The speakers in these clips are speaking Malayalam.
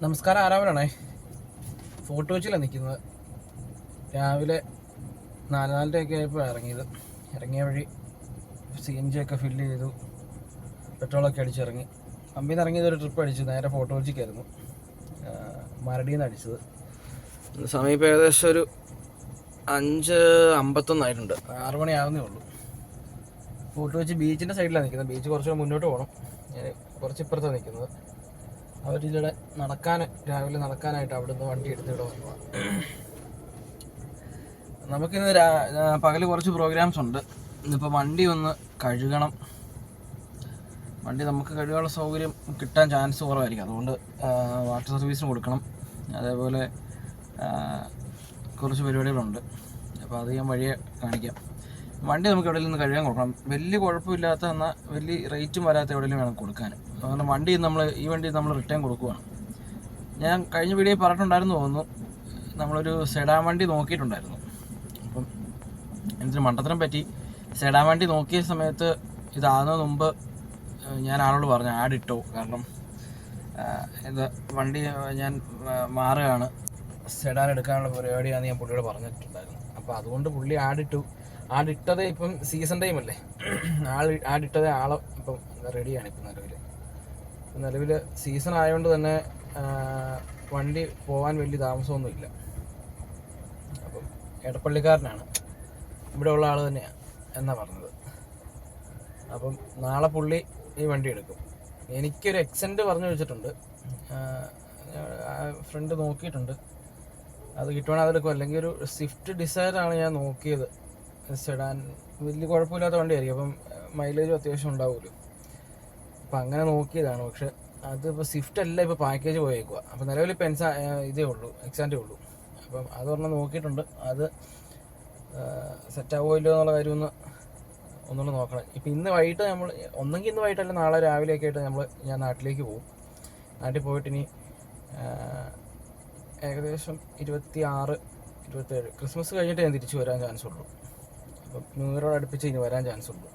നമസ്കാരം. ആരാവനാണേ ഫോർട്ട് കൊച്ചിയിലാണ് നിൽക്കുന്നത്. രാവിലെ 4:30 ആയപ്പോൾ ഇറങ്ങിയ വഴി CNG ഒക്കെ ഫില്ല് ചെയ്തു, പെട്രോളൊക്കെ അടിച്ചിറങ്ങി. പമ്പിൽ നിന്ന് ഇറങ്ങിയതൊരു ട്രിപ്പ് അടിച്ചു, നേരെ ഫോർട്ട് കൊച്ചിക്കായിരുന്നു. മരടിയിൽ നിന്ന് അടിച്ചത്. സമയം ഇപ്പോൾ ഏകദേശം ഒരു 5:51 ആയിട്ടുണ്ട്. 6 മണി ആവുന്നേ ഉള്ളൂ. ഫോർട്ട് കൊച്ചി ബീച്ചിൻ്റെ സൈഡിലാണ് നിൽക്കുന്നത്. ബീച്ച് കുറച്ചുകൂടെ മുന്നോട്ട് പോകണം. ഞാൻ കുറച്ച് ഇപ്പുറത്താണ് നിൽക്കുന്നത്. അവരിവിടെ രാവിലെ നടക്കാനായിട്ട് അവിടുന്ന് വണ്ടി എടുത്ത് ഇവിടെ വന്നതാണ്. നമുക്കിന്ന് പകല് കുറച്ച് പ്രോഗ്രാംസ് ഉണ്ട്. ഇന്നിപ്പോൾ വണ്ടി ഒന്ന് കഴുകണം. വണ്ടി നമുക്ക് കഴുകാനുള്ള സൗകര്യം കിട്ടാൻ ചാൻസ് കുറവായിരിക്കും. അതുകൊണ്ട് വാട്ടർ സർവീസിന് കൊടുക്കണം. അതേപോലെ കുറച്ച് പരിപാടികളുണ്ട്. അപ്പോൾ അത് ഞാൻ വഴിയെ കാണിക്കാം. വണ്ടി നമുക്ക് എവിടെയെങ്കിലും നിന്ന് കഴുകാൻ കൊടുക്കണം. വലിയ കുഴപ്പമില്ലാത്ത എന്നാൽ വലിയ റേറ്റും വരാത്ത എവിടെയെങ്കിലും വേണം കൊടുക്കാൻ. അതുകൊണ്ട് ഈ വണ്ടി നമ്മൾ റിട്ടേൺ കൊടുക്കുകയാണ്. ഞാൻ കഴിഞ്ഞ വീഡിയോയിൽ പറഞ്ഞിട്ടുണ്ടായിരുന്നു തോന്നുന്നു, നമ്മളൊരു സെഡാൻ വണ്ടി നോക്കിയിട്ടുണ്ടായിരുന്നു. അപ്പം എന്തൊരു മണ്ടത്തരം പറ്റി. സെഡാൻ വണ്ടി നോക്കിയ സമയത്ത് ഇതാകുന്നതിന് മുമ്പ് ഞാൻ ആളോട് പറഞ്ഞു ആഡ് ഇട്ടോ, കാരണം ഇത് വണ്ടി ഞാൻ മാറുകയാണ്, സെഡാൻ എടുക്കാനുള്ള പരിപാടിയാണെന്ന് ഞാൻ പുള്ളിയോട് പറഞ്ഞിട്ടുണ്ടായിരുന്നു. അപ്പോൾ അതുകൊണ്ട് പുള്ളി ആഡിട്ടത് ഇപ്പം സീസൺ ടൈം അല്ലേ, ആഡിട്ടത് ആളെ ഇപ്പം റെഡിയാണ്. ഇപ്പം നിലവിൽ സീസൺ ആയതുകൊണ്ട് തന്നെ വണ്ടി പോകാൻ വലിയ താമസമൊന്നുമില്ല. അപ്പം എടപ്പള്ളിക്കാരനാണ്, ഇവിടെ ഉള്ള ആൾ തന്നെയാണ് എന്നാണ് പറഞ്ഞത്. അപ്പം നാളെ പുള്ളി ഈ വണ്ടി എടുക്കും. എനിക്കൊരു എക്സെൻറ്റ് പറഞ്ഞു വെച്ചിട്ടുണ്ട്, ഫ്രണ്ട് നോക്കിയിട്ടുണ്ട്. അത് കിട്ടുവാണെങ്കിൽ അതെടുക്കും. അല്ലെങ്കിൽ ഒരു സ്വിഫ്റ്റ് ഡിസയറാണ് ഞാൻ നോക്കിയത്. സെഡാൻ വലിയ കുഴപ്പമില്ലാത്ത വണ്ടിയായിരിക്കും, അപ്പം മൈലേജും അത്യാവശ്യം ഉണ്ടാവുമല്ലോ. അപ്പം അങ്ങനെ നോക്കിയതാണ്. പക്ഷെ അതിപ്പോൾ സ്വിഫ്റ്റ് അല്ല, ഇപ്പോൾ പാക്കേജ് പോയേക്കുക. അപ്പോൾ നിലവിൽ ഇപ്പോൾ ഇതേ ഉള്ളൂ, എക്സാൻറ്റേ ഉള്ളൂ. അപ്പം അത് പറഞ്ഞാൽ നോക്കിയിട്ടുണ്ട്. അത് സെറ്റാവോ ഇല്ലയോ എന്നുള്ള കാര്യം ഒന്നുകൂടെ നോക്കണം. ഇപ്പം ഇന്ന് വൈകിട്ട് ഒന്നെങ്കിൽ ഇന്ന് വൈകിട്ടല്ല നാളെ രാവിലെയൊക്കെ ആയിട്ട് ഞാൻ നാട്ടിലേക്ക് പോകും. നാട്ടിൽ പോയിട്ട് ഇനി ഏകദേശം 26, 27 ക്രിസ്മസ് കഴിഞ്ഞിട്ട് ഞാൻ തിരിച്ചു വരാൻ ചാൻസ് ഉള്ളൂ. അപ്പം ന്യൂ ഇയറോട് അടുപ്പിച്ച് ഇനി വരാൻ ചാൻസ് ഉള്ളൂ.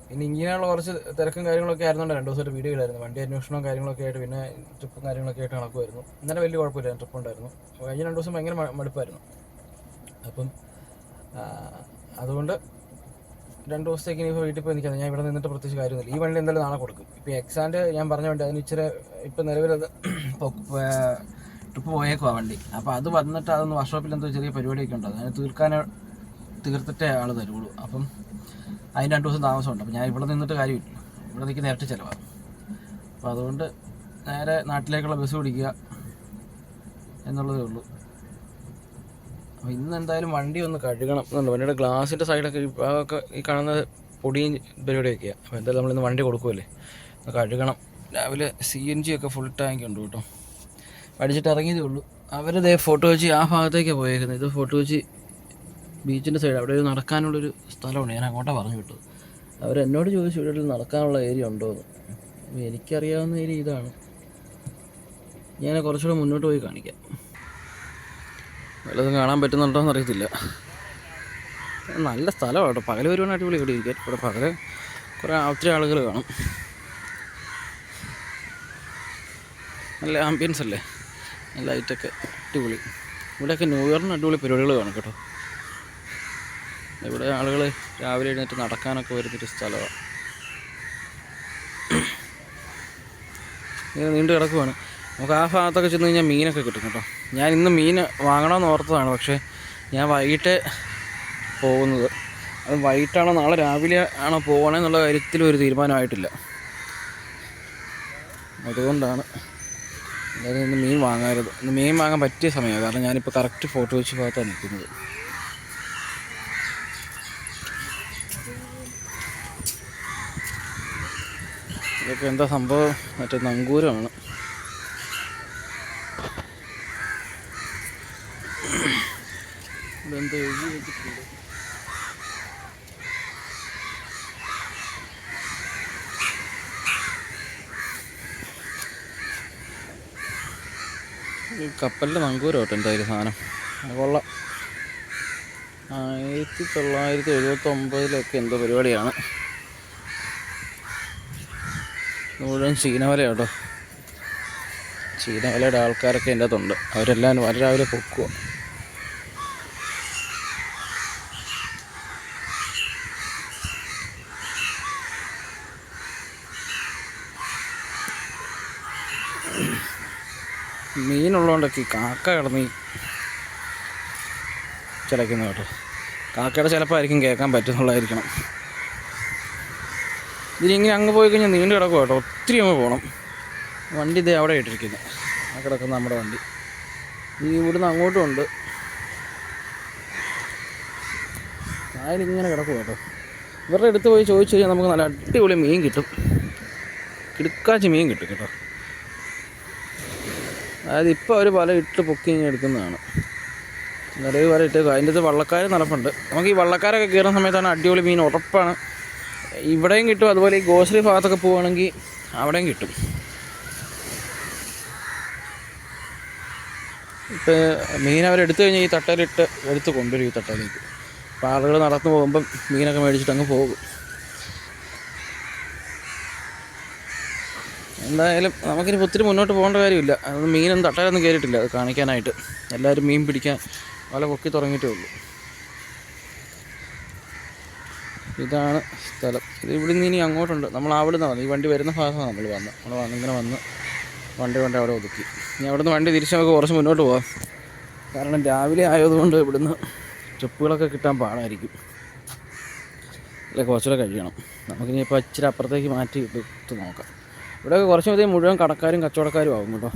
പിന്നെ ഇങ്ങനെയുള്ള കുറച്ച് തിരക്കും കാര്യങ്ങളൊക്കെ ആയിരുന്നുണ്ട്. 2 ദിവസമായിട്ട് വീഡിയോ ഇല്ലായിരുന്നു. വണ്ടി അന്വേഷണവും കാര്യങ്ങളൊക്കെ ആയിട്ട്, പിന്നെ ട്രിപ്പും കാര്യങ്ങളൊക്കെ ആയിട്ട് നടക്കുമായിരുന്നു. ഇന്നലെ വലിയ കുഴപ്പമില്ല, ട്രിപ്പ് ഉണ്ടായിരുന്നു. കഴിഞ്ഞ 2 ദിവസം ഭയങ്കര മടുപ്പായിരുന്നു. അപ്പം അതുകൊണ്ട് 2 ദിവസത്തേക്ക് ഇനിയിപ്പോൾ വീട്ടിൽ പോയി നിൽക്കുന്നത്. ഞാൻ ഇവിടെ നിന്നിട്ട് പ്രത്യേകിച്ച് കാര്യമൊന്നുമില്ല. ഈ വണ്ടി എന്തായാലും നാളെ കൊടുക്കും. ഇപ്പോൾ എക്സാൻറ്റ് ഞാൻ പറഞ്ഞ വണ്ടി അതിന് ഇച്ചിരി ഇപ്പം നിലവിലത് ട്രിപ്പ് പോയേക്കുവാ വണ്ടി. അപ്പോൾ അത് വന്നിട്ട് അതൊന്ന് വർക്ക്ഷോപ്പിൽ എന്തോ ചെറിയ പരിപാടിയൊക്കെ ഉണ്ട്. അതിന് തീർത്തിട്ടേ ആൾ തരുള്ളൂ. അപ്പം അതിന് 2 ദിവസം താമസമുണ്ട്. അപ്പോൾ ഞാൻ ഇവിടെ നിന്നിട്ട് കാര്യമില്ല, ഇവിടെ നിൽക്കുന്ന ഇരട്ടി ചിലവാണ്. അപ്പോൾ അതുകൊണ്ട് നേരെ നാട്ടിലേക്കുള്ള ബസ് പിടിക്കുക എന്നുള്ളതേ ഉള്ളൂ. അപ്പോൾ ഇന്ന് എന്തായാലും വണ്ടി ഒന്ന് കഴുകണം എന്നുണ്ട്. വണ്ടിയുടെ ഗ്ലാസിൻ്റെ സൈഡൊക്കെ ഭാഗമൊക്കെ ഈ കാണുന്ന പൊടിയും പരിപാടിയൊക്കെയാണ്. അപ്പോൾ എന്തായാലും നമ്മളിന്ന് വണ്ടി കൊടുക്കുമല്ലേ, ഒന്ന് കഴുകണം. രാവിലെ CNG ഒക്കെ ഫുൾ ടാങ്ക് ഉണ്ട് കേട്ടോ. അടിച്ചിട്ട് ഇറങ്ങിയതേ ഉള്ളൂ. അവരതേ ഫോർട്ട് കൊച്ചി ആ ഭാഗത്തേക്കാണ് പോയേക്കുന്നത്. ഇത് ഫോർട്ട് കൊച്ചി ബീച്ചിൻ്റെ സൈഡ്, അവിടെ ഒരു നടക്കാനുള്ളൊരു സ്ഥലമുണ്ട്. ഞാൻ അങ്ങോട്ടാണ് പറഞ്ഞു വിട്ടത്. അവരെന്നോട് ചോദിച്ചു ഇവിടെ നടക്കാനുള്ള ഏരിയ ഉണ്ടോ എന്ന്. അപ്പോൾ എനിക്കറിയാവുന്ന ഏരിയ ഇതാണ്. ഞാൻ കുറച്ചുകൂടെ മുന്നോട്ട് പോയി കാണിക്കാം. വല്ലതും കാണാൻ പറ്റുന്നുണ്ടോ എന്ന് അറിയത്തില്ല. നല്ല സ്ഥലമാണ് കേട്ടോ. പകൽ വരുവാൻ അടിപൊളി ഇവിടെ ഇരിക്കാൻ. ഇവിടെ പകൽ ഒത്തിരി ആളുകൾ കാണും. നല്ല ആംബിയൻസ് അല്ലേ, ലൈറ്റൊക്കെ അടിപൊളി. ഇവിടെയൊക്കെ ന്യൂ ഇയറിന് അടിപൊളി പരിപാടികൾ കാണും കേട്ടോ. ഇവിടെ ആളുകൾ രാവിലെ എഴുന്നേറ്റ് നടക്കാനൊക്കെ വരുന്നൊരു സ്ഥലമാണ്. ഇങ്ങനെ നീണ്ടു കിടക്കുവാണ്. നമുക്ക് ആ ഭാഗത്തൊക്കെ ചെന്ന് കഴിഞ്ഞാൽ മീനൊക്കെ കിട്ടും കേട്ടോ. ഞാൻ ഇന്ന് മീൻ വാങ്ങണമെന്ന് ഓർത്തതാണ്, പക്ഷേ ഞാൻ വൈകിട്ട് പോകുന്നത്. അത് വൈകിട്ടാണോ നാളെ രാവിലെ ആണോ പോകണമെന്നുള്ള കാര്യത്തിൽ ഒരു തീരുമാനമായിട്ടില്ല. അതുകൊണ്ടാണ് എന്തായാലും ഇന്ന് മീൻ വാങ്ങാറുള്ളത്. ഇന്ന് മീൻ വാങ്ങാൻ പറ്റിയ സമയമാണ്, കാരണം ഞാനിപ്പോൾ കറക്റ്റ് ഫോർട്ട് കൊച്ചി ഭാഗത്താണ് നിൽക്കുന്നത്. ഇതൊക്കെ എന്താ സംഭവം, മറ്റേ നങ്കൂരമാണ്. ഇതെന്താ എഴുതി വെച്ചിട്ടുണ്ട്. കപ്പലിൻ്റെ നങ്കൂരം കേട്ടോ എന്തായാലും സാധനം. കൊള്ളാം. 1979 എന്തോ പരിപാടിയാണ്. മുഴുവൻ ചീനവല കേട്ടോ. ചീനവലയുടെ ആൾക്കാരൊക്കെ എൻ്റെ അകത്തുണ്ട്. അവരെല്ലാം വളരെ രാവിലെ പൊക്കുക. മീനുള്ളതുകൊണ്ടൊക്കെ ഈ കാക്ക കിടന്ന് ചിലയ്ക്കുന്നു കേട്ടോ. കാക്കയുടെ ചിലപ്പോൾ ആയിരിക്കും കേൾക്കാൻ പറ്റുന്നുള്ളതായിരിക്കണം. ഇതിനിങ്ങനെ അങ്ങ് പോയി കഴിഞ്ഞാൽ നീണ്ടു കിടക്കും കേട്ടോ. ഒത്തിരി അങ്ങ് പോകണം. വണ്ടി ഇതേ അവിടെ ഇട്ടിരിക്കുന്നത്. ആ കിടക്കുന്ന നമ്മുടെ വണ്ടി. ഈ ഇവിടുന്ന് അങ്ങോട്ടും ഉണ്ട്. കായലിങ്ങനെ കിടക്കും കേട്ടോ. ഇവരുടെ അടുത്ത് പോയി ചോദിച്ചു കഴിഞ്ഞാൽ നമുക്ക് നല്ല അടിപൊളി മീൻ കിട്ടും. കിടുക്കാച്ചി മീൻ കിട്ടും കേട്ടോ. അതായത് ഇപ്പോൾ അവർ വല ഇട്ട് പൊക്കി എടുക്കുന്നതാണ്. നിറയെ വല ഇട്ട് അതിൻ്റെ അടുത്ത് വള്ളക്കാർ നടപ്പുണ്ട്. നമുക്ക് ഈ വള്ളക്കാരൊക്കെ കയറുന്ന സമയത്താണ് അടിപൊളി മീൻ ഉറപ്പാണ്. ഇവിടെയും കിട്ടും. അതുപോലെ ഈ ഗോശ്രീ ഭാഗത്തൊക്കെ പോവുകയാണെങ്കിൽ അവിടെയും കിട്ടും. ഇപ്പോൾ മീൻ അവരെടുത്തു കഴിഞ്ഞാൽ ഈ തട്ടയിലിട്ട് എടുത്ത് കൊണ്ടുവരും ഈ തട്ടയിലേക്ക്. അപ്പോൾ ആളുകൾ നടന്നു പോകുമ്പം മീനൊക്കെ മേടിച്ചിട്ട് അങ്ങ് പോകും. എന്തായാലും നമുക്കിനി ഒത്തിരി മുന്നോട്ട് പോകേണ്ട കാര്യമില്ല. അതൊന്നും മീനൊന്നും തട്ടയിലൊന്നും കയറിയിട്ടില്ല അത് കാണിക്കാനായിട്ട്. എല്ലാവരും മീൻ പിടിക്കാൻ വല പൊക്കി തുടങ്ങിയിട്ടേ ഉള്ളൂ. ഇതാണ് സ്ഥലം. ഇത് ഇവിടെ നിന്ന് ഇനി അങ്ങോട്ടുണ്ട്. നമ്മൾ അവിടെ നിന്ന് വന്നു. ഈ വണ്ടി വരുന്ന ഭാഗത്താണ് നമ്മൾ ഇങ്ങനെ വന്ന് വണ്ടി അവിടെ ഒതുക്കി. ഇനി അവിടെ നിന്ന് വണ്ടി തിരിച്ച് നമുക്ക് കുറച്ച് മുന്നോട്ട് പോകാം. കാരണം രാവിലെ ആയതുകൊണ്ട് ഇവിടുന്ന് ട്രിപ്പുകളൊക്കെ കിട്ടാൻ പാടായിരിക്കും. അല്ലെ കുറച്ചുകൂടെ കഴിയണം. നമുക്കിനി ഇപ്പോൾ ഇച്ചിരി അപ്പുറത്തേക്ക് മാറ്റി ഇട്ട് നോക്കാം. ഇവിടെയൊക്കെ കുറച്ച് മതി മുഴുവൻ കടക്കാരും കച്ചവടക്കാരും ആകും കേട്ടോ.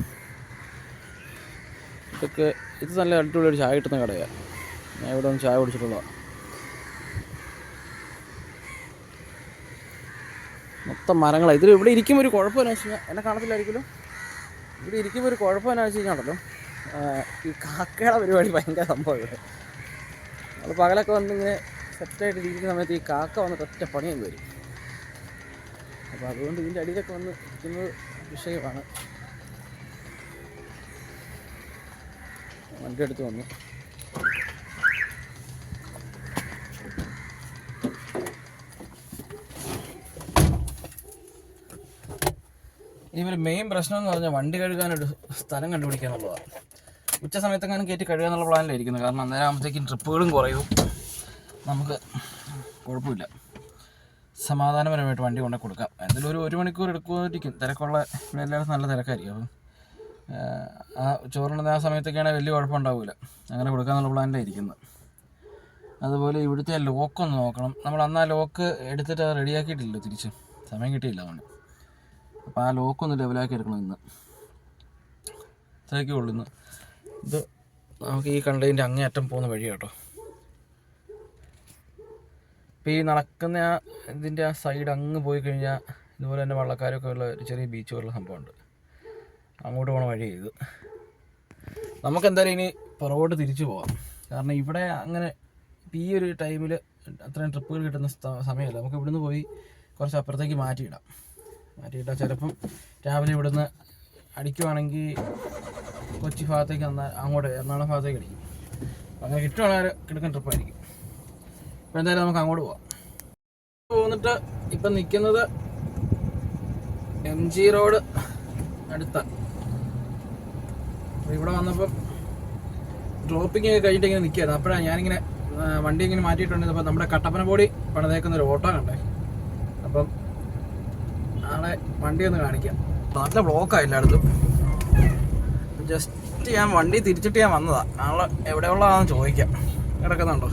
ഇതൊക്കെ ഇത് നല്ല അടിപൊളി ഒരു ചായ കിട്ടുന്ന കടയാണ്. ഞാൻ ഇവിടെ ഒന്ന് ചായ കുടിച്ചിട്ടുള്ളതാണ്. മൊത്തം മരങ്ങളാണ്. ഇതിൽ ഇവിടെ ഇരിക്കുമ്പോൾ ഒരു കുഴപ്പമെന്ന് വെച്ച് കഴിഞ്ഞാൽ എന്നെ കാണത്തില്ലായിരിക്കുമല്ലോ. ഇവിടെ ഇരിക്കുമ്പോൾ ഒരു കുഴപ്പമെന്ന് വെച്ച് കഴിഞ്ഞാണല്ലോ ഈ കാക്കയുടെ പരിപാടി ഭയങ്കര സംഭവം. ഇവിടെ നമ്മൾ പകലൊക്കെ വന്നിങ്ങനെ സെറ്റായിട്ട് ഇരിക്കുന്ന സമയത്ത് ഈ കാക്ക വന്നിട്ട് ഒറ്റ പണിയും വരും. അപ്പോൾ അതുകൊണ്ട് ഇതിൻ്റെ അടിയിലൊക്കെ വന്ന് ഇരിക്കുന്നത് വിഷയമാണ്. വണ്ടി എടുത്ത് വന്നു. ഇവർ മെയിൻ പ്രശ്നം എന്ന് പറഞ്ഞാൽ വണ്ടി കഴുകാനൊരു സ്ഥലം കണ്ടുപിടിക്കുക എന്നുള്ളതാണ്. ഉച്ച സമയത്തെങ്ങാനും കയറ്റി കഴുകുക എന്നുള്ള പ്ലാനിലായിരിക്കുന്നത്. കാരണം അന്നേരം ആകുമ്പോഴത്തേക്കും ട്രിപ്പുകളും കുറയും. നമുക്ക് കുഴപ്പമില്ല. സമാധാനപരമായിട്ട് വണ്ടി കൊണ്ടു കൊടുക്കാം. എന്തെങ്കിലും ഒരു മണിക്കൂർ എടുക്കുമായിരിക്കും. തിരക്കുള്ള എല്ലായിടത്തും നല്ല തിരക്കായിരിക്കും. അപ്പം ആ ചോറുണ്ടെന്ന ആ സമയത്തൊക്കെയാണെങ്കിൽ വലിയ കുഴപ്പമുണ്ടാവില്ല. അങ്ങനെ കൊടുക്കാമെന്നുള്ള പ്ലാനിലായിരിക്കുന്നത്. അതുപോലെ ഇവിടുത്തെ ലോക്കൊന്ന് നോക്കണം. നമ്മൾ അന്ന് ആ ലോക്ക് എടുത്തിട്ട് അത് റെഡിയാക്കിയിട്ടില്ല. തിരിച്ച് സമയം കിട്ടിയില്ല അവന്. അപ്പോൾ ആ ലോക്കൊന്ന് ലെവലാക്കി എടുക്കണം. ഇന്ന് ഇത്രയൊക്കെ ഉള്ളൂ. ഇന്ന് ഇത് നമുക്ക് ഈ കണ്ടതിൻ്റെ അങ്ങേയറ്റം പോകുന്ന വഴി കേട്ടോ. ഇപ്പോൾ ഈ നടക്കുന്ന ആ ഇതിൻ്റെ ആ സൈഡ് അങ്ങ് പോയി കഴിഞ്ഞാൽ ഇതുപോലെ തന്നെ വള്ളക്കാരൊക്കെ ഉള്ള ഒരു ചെറിയ ബീച്ച് പോലുള്ള സംഭവമുണ്ട്. അങ്ങോട്ട് പോകണ വഴി ഇത്. നമുക്കെന്തായാലും ഇനി പുറകോട്ട് തിരിച്ചു പോകാം. കാരണം ഇവിടെ അങ്ങനെ ഈ ഒരു ടൈമിൽ അത്രയും ട്രിപ്പുകൾ കിട്ടുന്ന സമയമല്ല. നമുക്ക് ഇവിടുന്ന് പോയി കുറച്ച് അപ്പുറത്തേക്ക് മാറ്റിയിടാം. ചിലപ്പം രാവിലെ ഇവിടുന്ന് അടിക്കുവാണെങ്കിൽ കൊച്ചി ഭാഗത്തേക്ക് അങ്ങോട്ട് എറണാകുളം ഭാഗത്തേക്ക് അടിക്കും. അങ്ങനെ കിട്ടുവാണെങ്കിൽ കിടക്കുന്ന ട്രിപ്പായിരിക്കും. അപ്പോൾ എന്തായാലും നമുക്ക് അങ്ങോട്ട് പോവാം. പോന്നിട്ട് ഇപ്പം നിൽക്കുന്നത് MG റോഡ് അടുത്ത. ഇവിടെ വന്നപ്പം ഡ്രോപ്പിംഗ് ഒക്കെ കഴിഞ്ഞിട്ട് ഇങ്ങനെ നിൽക്കുകയായിരുന്നു. അപ്പോഴാണ് ഞാനിങ്ങനെ വണ്ടി ഇങ്ങനെ മാറ്റിയിട്ടുണ്ട്. അപ്പോൾ നമ്മുടെ കട്ടപ്പനപ്പൊടി പണിതേക്കുന്ന ഒരു ഓട്ടോ കണ്ടേ. അപ്പം നാളെ വണ്ടി ഒന്ന് കാണിക്കാം. നല്ല ബ്ലോക്കാണ് എല്ലായിടത്തും. ജസ്റ്റ് ഞാൻ വണ്ടി തിരിച്ചിട്ട് ഞാൻ വന്നതാണ്. നാളെ എവിടെയുള്ളതാണെന്ന് ചോദിക്കാം. കിടക്കുന്നുണ്ടോ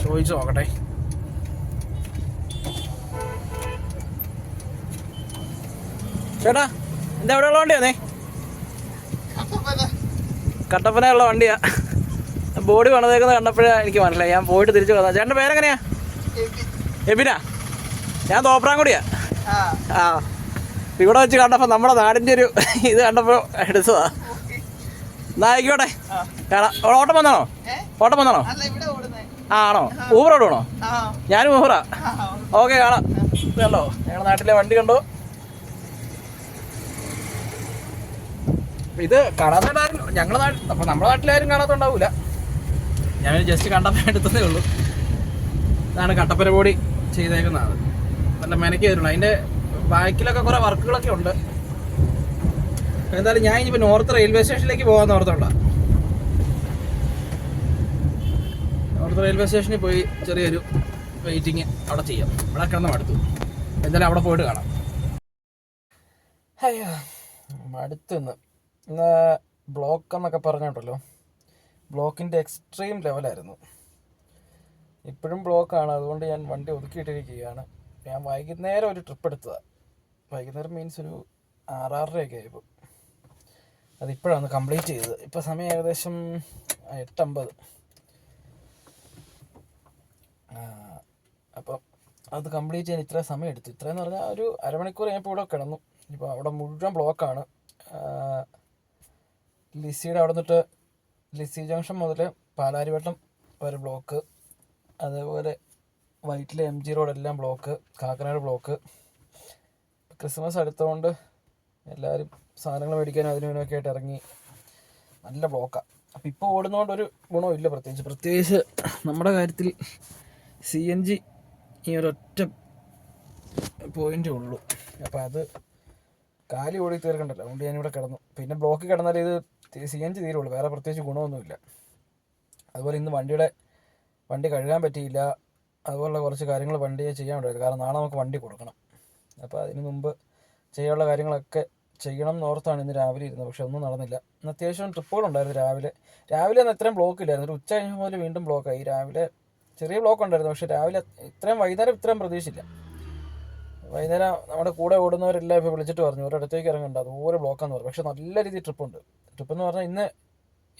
ചോദിച്ചു നോക്കട്ടെ. ചേട്ടാ എന്താ എവിടെയുള്ള വണ്ടിയാന്നേ? കട്ടപ്പനയുള്ള വണ്ടിയാ. ബോഡി പണിതേക്കുന്നത് കണ്ടപ്പോഴേ എനിക്ക് മനസ്സിലായി. ഞാൻ പോയിട്ട് തിരിച്ചു വന്നാ. ചേട്ടൻ്റെ പേരെങ്ങനെയാ? എബിനാ. ഞാൻ തോപ്രാംകുടിയാ. ആ ഇവിടെ വെച്ച് കണ്ടപ്പോൾ നമ്മുടെ നാടിൻ്റെ ഒരു ഇത് കണ്ടപ്പോൾ എടുത്തതാ. എന്നാ ആയിക്കോട്ടെ കാണാം. ഓട്ടം വന്നാണോ? ഓട്ടം വന്നാണോ? ആണോ? ഊബർ ഓടുവാണോ? ഞാനും ഊബറാ. ഓക്കെ കാണാം. കണ്ടോ ഞങ്ങളുടെ നാട്ടിലെ വണ്ടി കണ്ടോ? ഇത് കാണാത്തവരാരും ഞങ്ങളുടെ നാട്ടിൽ, അപ്പോൾ നമ്മുടെ നാട്ടിലാരും കാണാത്തുണ്ടാവില്ല. ഞാൻ ജസ്റ്റ് കണ്ടപ്പോൾ എടുത്തതേ ഉള്ളൂ. ഇതാണ് കട്ടപ്പന പൊടി ചെയ്തേക്കുന്നതാണ്. നല്ല മെനക്ക് ചെയ്തിട്ടുണ്ട്. അതിൻ്റെ ബാക്കിലൊക്കെ കുറേ വർക്കുകളൊക്കെ ഉണ്ട്. എന്തായാലും ഞാൻ ഇനിയിപ്പോൾ നോർത്ത് റെയിൽവേ സ്റ്റേഷനിലേക്ക് പോകാൻ ഓർത്തോണ്ടാ. നോർത്ത് റെയിൽവേ സ്റ്റേഷനിൽ പോയി ചെറിയൊരു വെയിറ്റിങ് അവിടെ ചെയ്യാം. അവിടെ കിടന്ന് മടുത്തു. എന്തായാലും അവിടെ പോയിട്ട് കാണാം. അയ്യോ മടുത്തുനിന്ന് ഇന്ന് ബ്ലോക്ക് എന്നൊക്കെ പറഞ്ഞിട്ടല്ലോ, ബ്ലോക്കിൻ്റെ എക്സ്ട്രീം ലെവലായിരുന്നു. ഇപ്പോഴും ബ്ലോക്കാണ്. അതുകൊണ്ട് ഞാൻ വണ്ടി ഒതുക്കിയിട്ടിരിക്കുകയാണ്. ഞാൻ വൈകുന്നേരം ഒരു ട്രിപ്പ് എടുത്തതാണ്. വൈകുന്നേരം മീൻസ് ഒരു 6-6:30 ആയപ്പോൾ. അതിപ്പോഴാണ് കംപ്ലീറ്റ് ചെയ്തത്. ഇപ്പോൾ സമയം ഏകദേശം 8:50. അപ്പം അത് കംപ്ലീറ്റ് ചെയ്യാൻ ഇത്ര സമയം എടുത്തു. ഇത്രയെന്ന് പറഞ്ഞാൽ ഒരു അരമണിക്കൂർ കഴിഞ്ഞപ്പോൾ ഇവിടെ കിടന്നു. ഇപ്പോൾ അവിടെ മുഴുവൻ ബ്ലോക്കാണ്. ലിസിയുടെ അവിടെ നിന്നിട്ട് ലിസി ജംഗ്ഷൻ മുതൽ പാലാരിവട്ടം വരെ ബ്ലോക്ക്. അതേപോലെ വൈറ്റിലെ MG റോഡെല്ലാം ബ്ലോക്ക്. കാക്കനാട് ബ്ലോക്ക്. ക്രിസ്മസ് അടുത്തതുകൊണ്ട് എല്ലാവരും സാധനങ്ങൾ മേടിക്കാനും അതിനും ഇതിനൊക്കെ ആയിട്ട് ഇറങ്ങി. നല്ല ബ്ലോക്കാണ്. അപ്പോൾ ഇപ്പോൾ ഓടുന്നതുകൊണ്ട് ഒരു ഗുണവും ഇല്ല. പ്രത്യേകിച്ച് നമ്മുടെ കാര്യത്തിൽ CNG ഈ ഒരൊറ്റ പോയിൻ്റേ ഉള്ളൂ. അപ്പോൾ അത് കാലി ഓടി തീർക്കണ്ടല്ലോ. അതുകൊണ്ട് ഞാനിവിടെ കിടന്നു. പിന്നെ ബ്ലോക്കിൽ കിടന്നാൽ ഇത് CNG തീരുള്ളൂ. വേറെ പ്രത്യേകിച്ച് ഗുണമൊന്നുമില്ല. അതുപോലെ ഇന്ന് വണ്ടി കഴുകാൻ പറ്റിയില്ല. അതുപോലുള്ള കുറച്ച് കാര്യങ്ങൾ വണ്ടിയെ ചെയ്യാനുണ്ടായിരുന്നു. കാരണം നാളെ നമുക്ക് വണ്ടി കൊടുക്കണം. അപ്പോൾ അതിന് മുമ്പ് ചെയ്യാനുള്ള കാര്യങ്ങളൊക്കെ ചെയ്യണം എന്നോർത്താണ് ഇന്ന് രാവിലെ ഇരുന്നത്. പക്ഷെ ഒന്നും നടന്നില്ല. ഇന്ന് അത്യാവശ്യം ട്രിപ്പുകളുണ്ടായിരുന്നു. രാവിലെ ഒന്നും ഇത്രയും ബ്ലോക്ക് ഇല്ലായിരുന്നു. ഒരു ഉച്ച കഴിഞ്ഞ മുതൽ വീണ്ടും ബ്ലോക്കായി. രാവിലെ ചെറിയ ബ്ലോക്ക് ഉണ്ടായിരുന്നു. പക്ഷേ രാവിലെ വൈകുന്നേരം ഇത്രയും പ്രതീക്ഷിച്ചില്ല. വൈകുന്നേരം നമ്മുടെ കൂടെ ഓടുന്നവരെല്ലാം ഇപ്പോൾ വിളിച്ചിട്ട് പറഞ്ഞു ഒരിടത്തേക്ക് ഇറങ്ങണ്ട, അതുപോലെ ബ്ലോക്കാന്ന് പറഞ്ഞു. പക്ഷെ നല്ല രീതിയിൽ ട്രിപ്പുണ്ട്. ട്രിപ്പെന്ന് പറഞ്ഞാൽ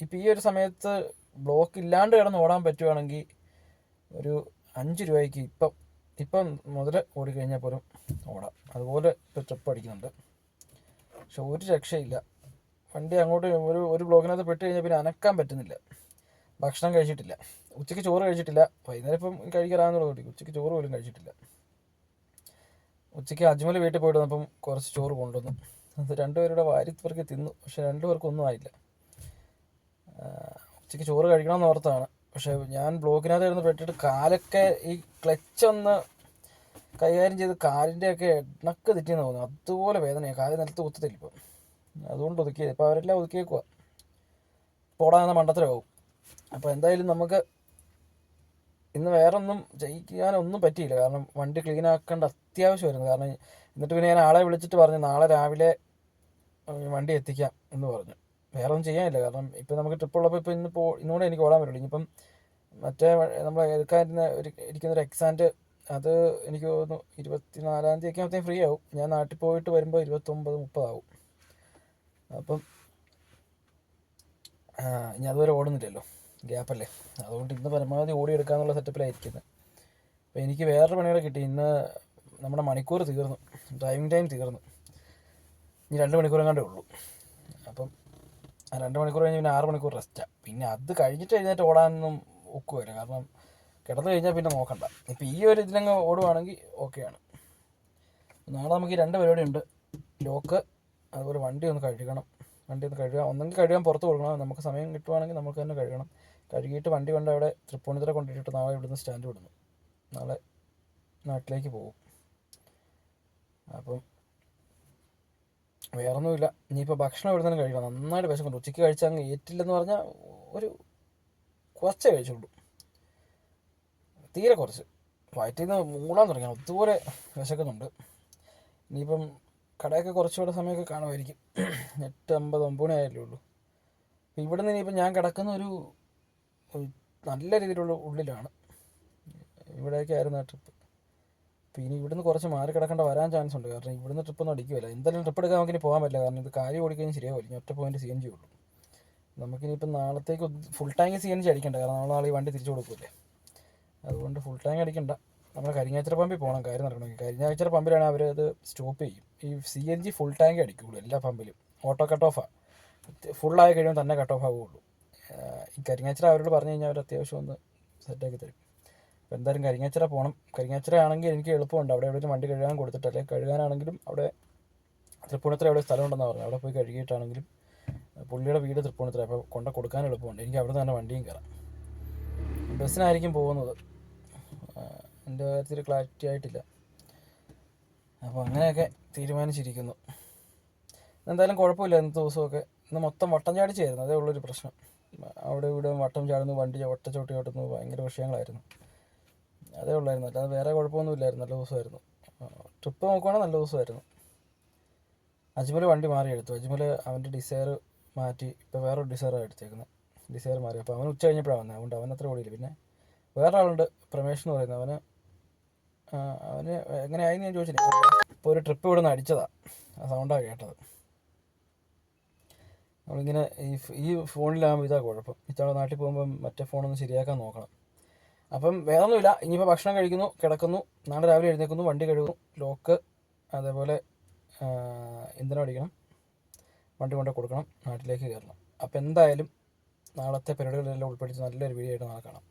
ഇപ്പം ഈ ഒരു സമയത്ത് ബ്ലോക്ക് ഇല്ലാണ്ട് കിടന്ന് ഓടാൻ പറ്റുവാണെങ്കിൽ ഒരു 5 രൂപയ്ക്ക് ഇപ്പം മുതൽ ഓടിക്കഴിഞ്ഞാൽ പോലും ഓടാം. അതുപോലെ ഇപ്പോൾ ട്രിപ്പ് അടിക്കുന്നുണ്ട്. പക്ഷെ ഒരു രക്ഷയില്ല. വണ്ടി അങ്ങോട്ട് ഒരു ബ്ലോക്കിനകത്ത് പെട്ട് കഴിഞ്ഞാൽ പിന്നെ അനക്കാൻ പറ്റുന്നില്ല. ഭക്ഷണം കഴിച്ചിട്ടില്ല. ഉച്ചയ്ക്ക് ചോറ് കഴിച്ചിട്ടില്ല. വൈകുന്നേരം ഇപ്പം കഴിക്കാറാകുന്നുള്ളൂ. ഉച്ചയ്ക്ക് ചോറ് പോലും കഴിച്ചിട്ടില്ല. ഉച്ചയ്ക്ക് അജ്മൽ വീട്ടിൽ പോയിട്ട് വന്നപ്പം കുറച്ച് ചോറ് കൊണ്ടുവന്നു. അത് 2 പേരുടെ വാരിപ്പുറക്കി തിന്നു. പക്ഷെ 2 പേർക്കും ഒന്നും ആയില്ല. ഉച്ചയ്ക്ക് ചോറ് കഴിക്കണമെന്ന് ഓർത്താണ്. പക്ഷേ ഞാൻ ബ്ലോക്കിനകത്ത് ഇരുന്ന് പെട്ടിട്ട് കാലൊക്കെ ഈ ക്ലച്ചൊന്ന് കൈകാര്യം ചെയ്ത് കാലിൻ്റെയൊക്കെ എണ്ണക്ക് തെറ്റിയെന്ന് തോന്നുന്നു. അതുപോലെ വേദനയാണ്. കാല് നിലത്ത് കുത്തത്തില്ല ഇപ്പം. അതുകൊണ്ട് ഒതുക്കിയത്. ഇപ്പോൾ അവരെല്ലാം ഒതുക്കിയേക്കുക. പോടാന്ന മണ്ടത്തരമാവും. അപ്പോൾ എന്തായാലും നമുക്ക് ഇന്ന് വേറൊന്നും ചെയ്യാനൊന്നും പറ്റിയില്ല. കാരണം വണ്ടി ക്ലീൻ ആക്കേണ്ട അത്യാവശ്യമായിരുന്നു. കാരണം എന്നിട്ട് പിന്നെ ഞാൻ ആളെ വിളിച്ചിട്ട് പറഞ്ഞു നാളെ രാവിലെ വണ്ടി എത്തിക്കാം എന്ന് പറഞ്ഞു. വേറെ ഒന്നും ചെയ്യാനില്ല. കാരണം ഇപ്പം നമുക്ക് ട്രിപ്പുള്ളപ്പോൾ ഇന്നുകൂടെ എനിക്ക് ഓടാൻ പറ്റുള്ളൂ. ഇനിയിപ്പം മറ്റേ നമ്മൾ ഇരിക്കുന്നൊരു എക്സാൻറ്റ് അത് എനിക്ക് തോന്നുന്നു 24-ാം തീയതി ഒക്കെ ഫ്രീ ആവും. ഞാൻ നാട്ടിൽ പോയിട്ട് വരുമ്പോൾ 29-30 ആവും. അപ്പം ഇനി അതുവരെ ഓടുന്നില്ലല്ലോ, ഗ്യാപ്പല്ലേ. അതുകൊണ്ട് ഇന്ന് പരമാവധി ഓടിയെടുക്കാമെന്നുള്ള സെറ്റപ്പിലായിരിക്കുന്നത്. അപ്പോൾ എനിക്ക് വേറൊരു പണിയുടെ കിട്ടി. ഇന്ന് നമ്മുടെ മണിക്കൂർ തീർന്നു. ഡ്രൈവിംഗ് ടൈം തീർന്നു. ഇനി 2 മണിക്കൂറെങ്ങാണ്ടേ ഉള്ളൂ. അപ്പം ആ 2 മണിക്കൂർ കഴിഞ്ഞ് പിന്നെ 6 മണിക്കൂർ റെസ്റ്റാണ്. പിന്നെ അത് കഴിഞ്ഞിട്ട് എഴുന്നേറ്റ് ഓടാനൊന്നും ഒക്കുമില്ല. കാരണം കിടന്നു കഴിഞ്ഞാൽ പിന്നെ നോക്കണ്ട. ഇപ്പോൾ ഈ ഒരു ഇതിലങ്ങ് ഓടുവാണെങ്കിൽ ഓക്കെയാണ്. നാളെ നമുക്ക് ഈ 2 പരിപാടിയുണ്ട്. ലോക്ക്, അതുപോലെ വണ്ടി ഒന്ന് കഴുകണം. ഒന്നെങ്കിൽ കഴുകാൻ പുറത്ത് കൊടുക്കണം. നമുക്ക് സമയം കിട്ടുവാണെങ്കിൽ നമുക്ക് തന്നെ കഴുകണം. കഴുകിയിട്ട് വണ്ടി കൊണ്ട് അവിടെ തൃപ്പൂണിത്തുറ കൊണ്ടിട്ടിട്ട് നാളെ ഇവിടുന്ന് സ്റ്റാൻഡ് വിടുന്നു. നാളെ നാട്ടിലേക്ക് പോകും. അപ്പം വേറൊന്നുമില്ല. ഇനിയിപ്പോൾ ഭക്ഷണം എവിടെ നിന്നും കഴിക്കണം. നന്നായിട്ട് വിശക്കുന്നുണ്ട്. ഉച്ചയ്ക്ക് കഴിച്ചാൽ അങ്ങ് ഏറ്റില്ലെന്ന് പറഞ്ഞാൽ കുറച്ചേ കഴിച്ചുള്ളൂ. തീരെ കുറച്ച്. വയറ്റിൽ നിന്ന് മൂടാൻ തുടങ്ങി. അതുപോലെ വിശക്കുന്നുണ്ട്. ഇനിയിപ്പം കടയൊക്കെ കുറച്ചുകൂടെ സമയമൊക്കെ കാണുമായിരിക്കും. 8:50-9 ആയല്ലേ ഉള്ളൂ. അപ്പോൾ ഇവിടെ നിന്ന് ഇനിയിപ്പം ഞാൻ കിടക്കുന്ന ഒരു നല്ല രീതിയിലുള്ള ഉള്ളിലാണ്. ഇവിടേക്കായിരുന്നു ആ ട്രിപ്പ്. അപ്പോൾ ഇനി ഇവിടുന്ന് കുറച്ച് മാറി കിടക്കേണ്ട വരാൻ ചാൻസ് ഉണ്ട്. കാരണം ഇവിടുന്ന് ട്രിപ്പൊന്നും അടിക്കുമല്ല. എന്തായാലും ട്രിപ്പ് എടുക്കാൻ നമുക്കിനി പോകാൻ പറ്റില്ല. കാരണം ഇത് കാര്യം ഓടിക്കഴിഞ്ഞാൽ ശരിയാവില്ല. ഇനി ഒറ്റ പോയിൻ്റ് CNG ഉള്ളൂ. നമുക്കിനിയിപ്പം നാളത്തേക്ക് ഫുൾ ടാങ്ക് CNG അടിക്കണ്ട. കാരണം നാളെ ഈ വണ്ടി തിരിച്ചു കൊടുക്കില്ലേ. അതുകൊണ്ട് ഫുൾ ടാങ്ക് അടിക്കണ്ട. നമ്മൾ കരിങ്ങാച്ചിറ പമ്പിൽ പോകണം കാര്യം നടക്കണമെങ്കിൽ. കരിങ്ങാച്ചിറ പമ്പിലാണ് അവർ അത് സ്റ്റോപ്പ് ചെയ്യും. ഈ CNG ഫുൾ ടാങ്ക് അടിക്കുകയുള്ളൂ എല്ലാ പമ്പിലും. ഓട്ടോ കട്ട് ഓഫാണ്. ഫുള്ളായി കഴിയുമ്പോൾ തന്നെ കട്ട് ഓഫ് ആവുകയുള്ളൂ. ഈ കരിങ്ങാച്ചിറ അവരോട് പറഞ്ഞു കഴിഞ്ഞാൽ അവർ അത്യാവശ്യം ഒന്ന് സെറ്റാക്കി തരും. അപ്പോൾ എന്തായാലും കരിങ്ങാച്ചിറ പോകണം. കരിങ്ങാച്ചിറ ആണെങ്കിൽ എനിക്ക് എളുപ്പമുണ്ട്. അവിടെ എവിടെയും വണ്ടി കഴുകാൻ കൊടുത്തിട്ടല്ലേ. കഴുകാനാണെങ്കിലും അവിടെ തൃപ്പൂണിത്തുറ എവിടെ സ്ഥലമുണ്ടെന്നാണ് പറഞ്ഞത്. അവിടെ പോയി കഴുകിയിട്ടാണെങ്കിലും പുള്ളിയുടെ വീട് തൃപ്പൂണിത്തുറ. അപ്പോൾ കൊണ്ട് കൊടുക്കാൻ എളുപ്പമുണ്ട്. എനിക്ക് അവിടെ നിന്ന് തന്നെ വണ്ടിയും കയറാം. ബസ്സിനായിരിക്കും പോകുന്നത്. എൻ്റെ കാര്യത്തിൽ ക്ലാരിറ്റി ആയിട്ടില്ല. അപ്പോൾ അങ്ങനെയൊക്കെ തീരുമാനിച്ചിരിക്കുന്നു. എന്തായാലും കുഴപ്പമില്ല. ഇന്നത്തെ ദിവസമൊക്കെ ഇന്ന് മൊത്തം വട്ടം ചാടിച്ചായിരുന്നു, അതേ ഉള്ളൊരു പ്രശ്നം. അവിടെ ഇവിടെ വട്ടം ചാടുന്നു, വണ്ടി ഒട്ടച്ചോട്ടി ഓട്ടുന്നു, ഭയങ്കര വിഷയങ്ങളായിരുന്നു. അതേ ഉള്ളായിരുന്നു, അല്ലാതെ വേറെ കുഴപ്പമൊന്നും ഇല്ലായിരുന്നു. നല്ല ദിവസമായിരുന്നു. ട്രിപ്പ് നോക്കുവാണെങ്കിൽ നല്ല ദിവസമായിരുന്നു. അജ്മൽ വണ്ടി മാറി എടുത്തു. അജ്മൽ അവൻ്റെ ഡിസയർ മാറ്റി ഇപ്പോൾ വേറൊരു ഡിസയറാണ് എടുത്തേക്കുന്നത്. ഡിസയർ മാറി. അപ്പോൾ അവൻ ഉച്ച കഴിഞ്ഞപ്പോഴാണ് വന്നത്, അതുകൊണ്ട് അവൻ അത്ര ഓടിയില്ല. പിന്നെ വേറെ ആളുണ്ട്, പ്രമേഷ് എന്ന് പറയുന്നത്. അവന് എങ്ങനെയായി ഞാൻ ചോദിച്ചില്ല. ഇപ്പോൾ ഒരു ട്രിപ്പ് ഇവിടെ നിന്ന് അടിച്ചതാണ്, ആ സൗണ്ടാണ് കേട്ടത്. നമ്മളിങ്ങനെ ഈ ഫോണിലാകുമ്പോൾ ഇതാണ് കുഴപ്പം. ഇത്തവണ നാട്ടിൽ പോകുമ്പോൾ മറ്റേ ഫോണൊന്ന് ശരിയാക്കാൻ നോക്കണം. അപ്പം വേറൊന്നുമില്ല. ഇനിയിപ്പോൾ ഭക്ഷണം കഴിക്കുന്നു, കിടക്കുന്നു, നാളെ രാവിലെ എഴുന്നേൽക്കുന്നു, വണ്ടി കഴുകുന്നു, ലോക്ക് അതേപോലെ ഇന്ധനം അടിക്കണം, വണ്ടി കൊണ്ട് കൊടുക്കണം, നാട്ടിലേക്ക് കയറണം. അപ്പോൾ എന്തായാലും നാളത്തെ പരിപാടികളെല്ലാം ഉൾപ്പെടുത്തി നല്ലൊരു വീഡിയോ ആയിട്ട് നാളെ കാണാം.